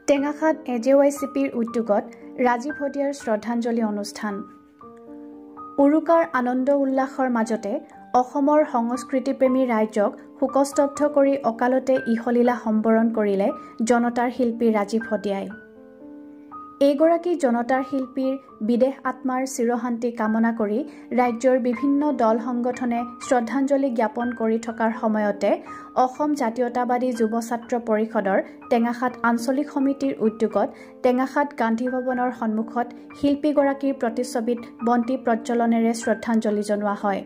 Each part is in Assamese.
টেঙাখাত এজেৱাইচিপিৰ উদ্যোগত ৰাজীৱ হদিয়াৰ শ্ৰদ্ধাঞ্জলি অনুষ্ঠান। উৰুকাৰ আনন্দ উল্লাসৰ মাজতে অসমৰ সংস্কৃতিপ্ৰেমী ৰাইজক শোকস্তব্ধ কৰি অকালতে ইহলীলা সম্বৰণ কৰিলে জনতাৰ শিল্পী ৰাজীৱ হদিয়াই। এইগৰাকী জনতাৰ শিল্পীৰ বিদেশ আত্মাৰ চিৰশান্তি কামনা কৰি ৰাজ্যৰ বিভিন্ন দল সংগঠনে শ্ৰদ্ধাঞ্জলি জ্ঞাপন কৰি থকাৰ সময়তে অসম জাতীয়তাবাদী যুৱ ছাত্ৰ পৰিষদৰ টেঙাখাত আঞ্চলিক সমিতিৰ উদ্যোগত টেঙাখাত গান্ধী ভৱনৰ সন্মুখত শিল্পীগৰাকীৰ প্ৰতিচ্ছবিত বন্তি প্ৰজ্বলনেৰে শ্ৰদ্ধাঞ্জলি জনোৱা হয়।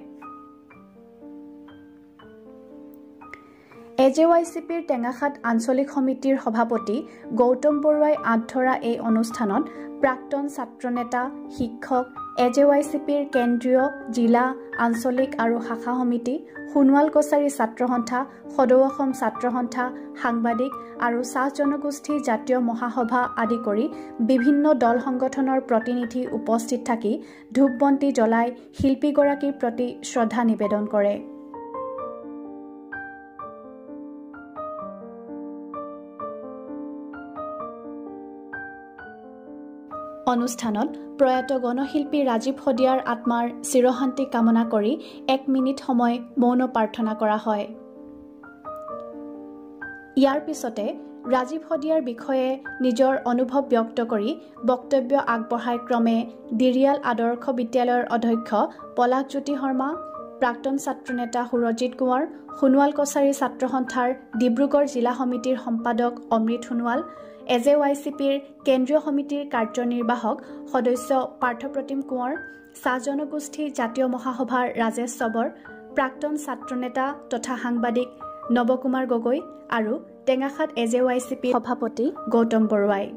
এজেৱাইচিপিৰ টেঙাখাত আঞ্চলিক সমিতিৰ সভাপতি গৌতম বৰুৱাই আঁতধৰা এই অনুষ্ঠানত প্ৰাক্তন ছাত্ৰনেতা, শিক্ষক, এজেৱাইচিপিৰ কেন্দ্ৰীয়, জিলা, আঞ্চলিক আৰু শাখা সমিতি, সোণোৱাল কছাৰী ছাত্ৰ সন্থা, সদৌ অসম ছাত্ৰ সন্থা, সাংবাদিক আৰু চাহ জনগোষ্ঠী জাতীয় মহাসভা আদি কৰি বিভিন্ন দল সংগঠনৰ প্ৰতিনিধি উপস্থিত থাকি ধূপবন্তি জ্বলাই শিল্পীগৰাকীৰ প্ৰতি শ্ৰদ্ধা নিবেদন কৰে। অনুষ্ঠানত প্ৰয়াত গণশিল্পী ৰাজীৱ হদিয়াৰ আত্মাৰ চিৰশান্তি কামনা কৰি 1 মিনিট সময় মৌন প্ৰাৰ্থনা কৰা হয়। ইয়াৰ পিছতে ৰাজীৱ হদিয়াৰ বিষয়ে নিজৰ অনুভৱ ব্যক্ত কৰি বক্তব্য আগবঢ়াই ক্ৰমে দিৰিয়াল আদৰ্শ বিদ্যালয়ৰ অধ্যক্ষ পলাশজ্যোতি শৰ্মা, প্ৰাক্তন ছাত্ৰনেতা সুৰজিৎ কোঁৱৰ, সোণোৱাল কছাৰী ছাত্ৰ সন্থাৰ ডিব্ৰুগড় জিলা সমিতিৰ সম্পাদক অমৃত সোণোৱাল, এজেৱাইচিপিৰ কেন্দ্ৰীয় সমিতিৰ কাৰ্যনিৰ্বাহক সদস্য পাৰ্থপ্ৰতিম কোঁৱৰ, চাহ জনগোষ্ঠী জাতীয় মহাসভাৰ ৰাজেশ চবৰ, প্ৰাক্তন ছাত্ৰনেতা তথা সাংবাদিক নৱকুমাৰ গগৈ আৰু টেঙাখাত এজেৱাইচিপিৰ সভাপতি গৌতম বৰুৱাই।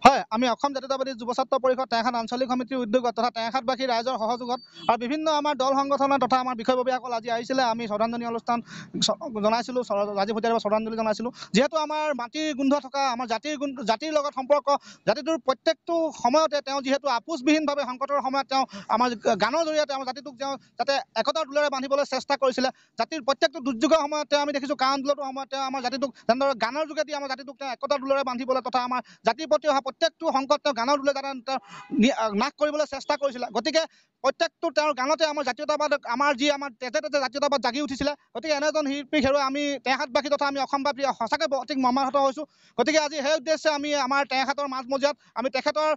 হয়, আমি অসম জাতীয়তাবাদী যুৱ ছাত্ৰ পৰিষদ টেঙাখাত আঞ্চলিক সমিতিৰ উদ্যোগত তথা টেঙাখাতবাসী ৰাইজৰ সহযোগত আৰু বিভিন্ন আমাৰ দল সংগঠনৰ তথা আমাৰ বিষয়ববীয়াসকল আজি আহিছিলে। আমি শ্ৰদ্ধাঞ্জলি অনুষ্ঠান জনাইছিলোঁ, ৰাজীৱ হদিয়াৰ শ্ৰদ্ধাঞ্জলি জনাইছিলোঁ। যিহেতু আমাৰ মাটিৰ গোন্ধ থকা, আমাৰ জাতিৰ লগত সম্পৰ্ক, জাতিটোৰ প্ৰত্যেকটো সময়তে তেওঁ যিহেতু আপোচবিহীনভাৱে সংকটৰ সময়ত তেওঁ আমাৰ গানৰ জৰিয়তে আমাৰ জাতিটোক তেওঁ যাতে একতাৰ দোলেৰে বান্ধিবলৈ চেষ্টা কৰিছিলে। জাতিৰ প্ৰত্যেকটো দুৰ্যোগৰ সময়ত তেওঁ আমি দেখিছোঁ কা আন্দোলনৰ সময়ত তেওঁ আমাৰ জাতিটোক যেনেদৰে গানৰ যোগেদি আমাৰ জাতিটোক তেওঁ একতাৰ দোলেৰে বান্ধিবলৈ তথা আমাৰ জাতিৰ প্ৰতি অহা প্ৰত্যেকটো সংকট তেওঁ গানৰ দোলে যাতে নাশ কৰিবলৈ চেষ্টা কৰিছিলে। গতিকে প্ৰত্যেকটো তেওঁৰ গানতে আমাৰ জাতীয়তাবাদ, আমাৰ তেজে তেজে জাতীয়তাবাদ জাগি উঠিছিলে। গতিকে এনেজন শিল্পীক হেৰুৱাই আমি টেঙাখাতবাসী তথা আমি অসমবাসী সঁচাকৈ অতি মৰ্মাহত হৈছোঁ। গতিকে আজি সেই উদ্দেশ্যে আমি আমাৰ টেঙাখাতৰ মাজমজিয়াত আমি তেখেতৰ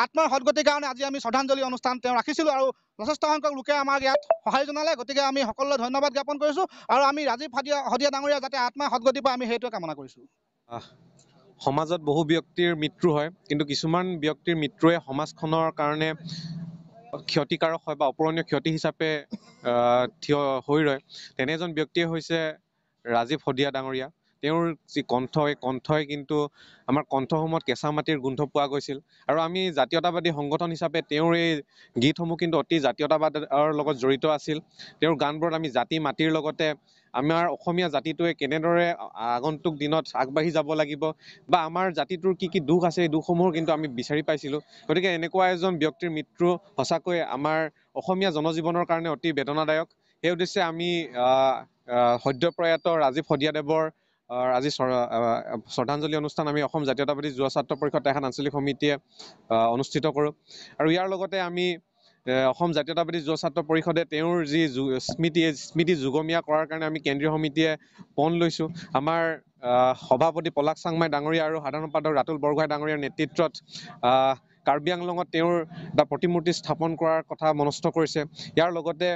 আত্মাৰ সদগতিৰ কাৰণে আজি আমি শ্ৰদ্ধাঞ্জলি অনুষ্ঠান তেওঁ ৰাখিছিলোঁ আৰু যথেষ্ট সংখ্যক লোকে আমাক ইয়াত সহায় জনালে। গতিকে আমি সকলোলৈ ধন্যবাদ জ্ঞাপন কৰিছোঁ আৰু আমি ৰাজীৱ হদিয়া ডাঙৰীয়া যাতে আত্মাৰ সদগতি পায় আমি সেইটোৱে কামনা কৰিছোঁ। সমাজত বহু ব্যক্তিৰ মৃত্যু হয়, কিন্তু কিছুমান ব্যক্তিৰ মৃত্যুৱে সমাজখনৰ কাৰণে ক্ষতিকাৰক হয় বা অপূৰণীয় ক্ষতি হিচাপে থিয় হৈ ৰয়। তেনে এজন ব্যক্তিয়ে হৈছে ৰাজীৱ হদিয়া ডাঙৰীয়া। তেওঁৰ যি কণ্ঠ, এই কণ্ঠই কিন্তু আমাৰ কণ্ঠসমূহত কেঁচা মাটিৰ গোন্ধ পোৱা গৈছিল আৰু আমি জাতীয়তাবাদী সংগঠন হিচাপে তেওঁৰ এই গীতসমূহ কিন্তু অতি জাতীয়তাবাদৰ লগত জড়িত আছিল। তেওঁৰ গানবোৰত আমি জাতি মাটিৰ লগতে আমাৰ অসমীয়া জাতিটোৱে কেনেদৰে আগন্তুক দিনত আগবাঢ়ি যাব লাগিব বা আমাৰ জাতিটোৰ কি কি দুখ আছে, এই দুখসমূহ কিন্তু আমি বিচাৰি পাইছিলোঁ। গতিকে এনেকুৱা এজন ব্যক্তিৰ মৃত্যু সঁচাকৈ আমাৰ অসমীয়া জনজীৱনৰ কাৰণে অতি বেদনাদায়ক। সেই উদ্দেশ্যে আমি সদ্যপ্ৰয়াত ৰাজীৱ হদিয়াদেৱৰ আজি শ্ৰদ্ধাঞ্জলি অনুষ্ঠান আমি অসম জাতীয়তাবাদী যুৱ ছাত্ৰ পৰিষদ টেঙাখাত আঞ্চলিক সমিতিয়ে অনুষ্ঠিত কৰোঁ আৰু ইয়াৰ লগতে আমি অসম জাতীয়তাবাদী যুৱ ছাত্ৰ পৰিষদে তেওঁৰ যি স্মৃতি যুগমীয়া কৰাৰ কাৰণে আমি কেন্দ্ৰীয় সমিতিয়ে পণ লৈছোঁ। আমাৰ সভাপতি পলাশ চাংমাই ডাঙৰীয়া আৰু সাধাৰণ সম্পাদক ৰাতুল বৰগোহাঁই ডাঙৰীয়াৰ নেতৃত্বত কাৰ্বি আংলঙত তেওঁৰ এটা প্ৰতিমূৰ্তি স্থাপন কৰাৰ কথা মনস্থ কৰিছে। ইয়াৰ লগতে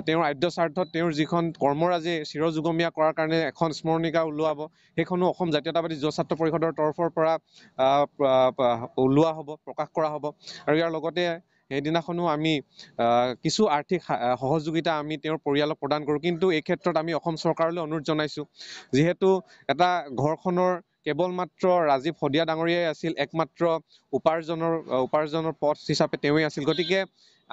তেওঁৰ আদ্য স্বাৰ্থত তেওঁৰ যিখন কৰ্মৰাজি চিৰযুগমীয়া কৰাৰ কাৰণে এখন স্মৰণিকা উলিয়াব, সেইখনো অসম জাতীয়তাবাদী যুৱ ছাত্ৰ পৰিষদৰ তৰফৰ পৰা ওলোৱা হ'ব, প্ৰকাশ কৰা হ'ব আৰু ইয়াৰ লগতে সেইদিনাখনো আমি কিছু আৰ্থিক সহযোগিতা আমি তেওঁৰ পৰিয়ালক প্ৰদান কৰোঁ। কিন্তু এই ক্ষেত্ৰত আমি অসম চৰকাৰলৈ অনুৰোধ জনাইছোঁ, যিহেতু এটা ঘৰখনৰ কেৱল মাত্ৰ ৰাজীৱ হদিয়া ডাঙৰীয়াই আছিল, একমাত্ৰ উপাৰ্জনৰ পথ হিচাপে তেওঁৱেই আছিল। গতিকে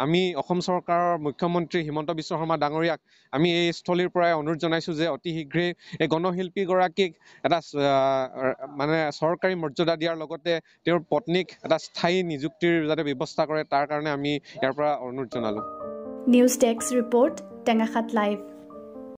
আমি অসম চৰকাৰৰ মুখ্যমন্ত্ৰী হিমন্ত বিশ্ব শৰ্মা ডাঙৰীয়াক আমি এই স্থলীৰ পৰাই অনুৰোধ জনাইছোঁ যে অতি শীঘ্ৰেই এই গণশিল্পীগৰাকীক এটা চৰকাৰী মৰ্যাদা দিয়াৰ লগতে তেওঁৰ পত্নীক এটা স্থায়ী নিযুক্তিৰ যাতে ব্যৱস্থা কৰে, তাৰ কাৰণে আমি ইয়াৰ পৰা অনুৰোধ জনালোঁ। News desk report, Tengakhat live.